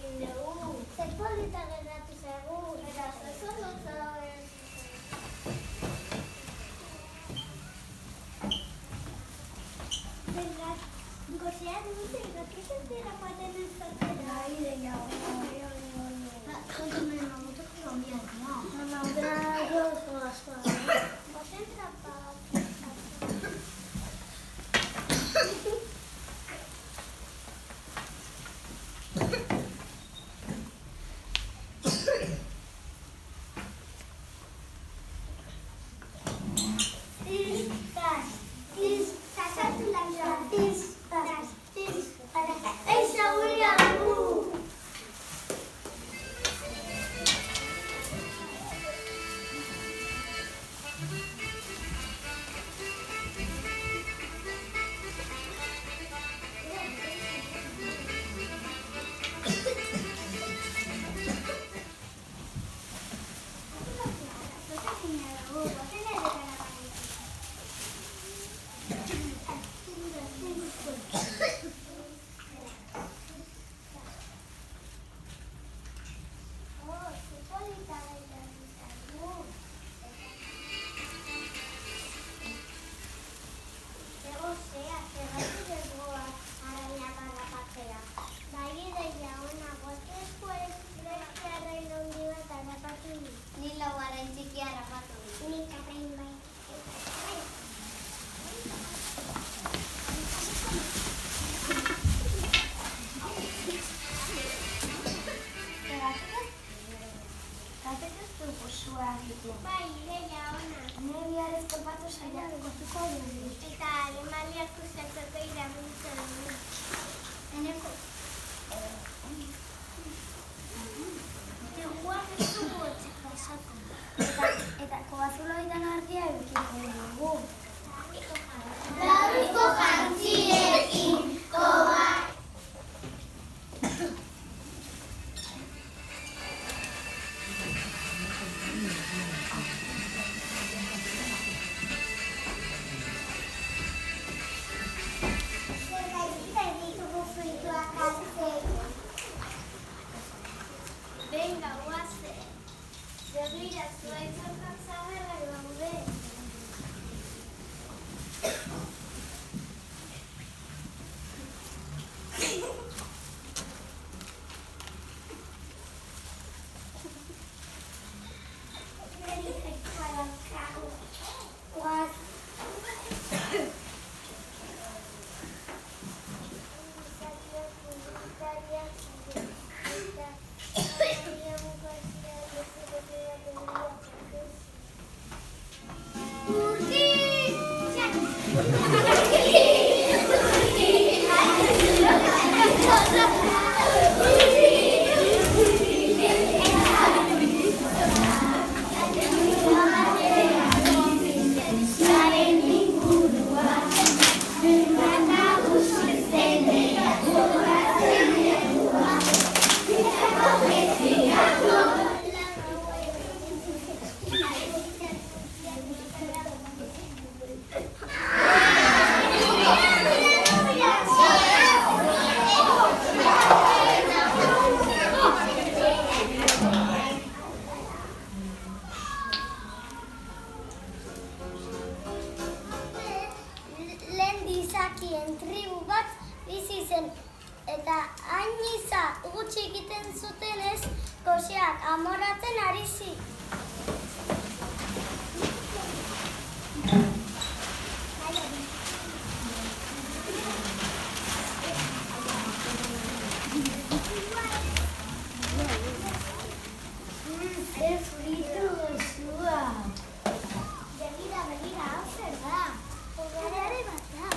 egin dugu. Zer polita geratu zaigu. Eta oso Gosea dute, irratizentera joaten ez zatera. Kontame, mamutako gambiak, no? Mamutako oso askoa. Baten trapak. Eta animaliak kustatzeko irabiltzen du. Eneko. Teguak ez dugu etxeko esako. Eta kobazuloitan argia ebikiko dugu. Larriko jantziekin, koba. Venga, guaze. Begira, zuaitzorkan zaharrak daude. Tribu bat bizi zen eta hainiza gutxi egiten zutenez Goseak amoratzen ari zi. Frito gozua. Begira, zer da? Hogarare bat da.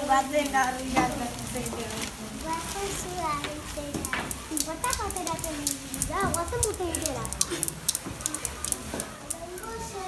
Batzen gaur iratzen zen. Batzen zua egitera. Botako Aguanta mucha entera. I것은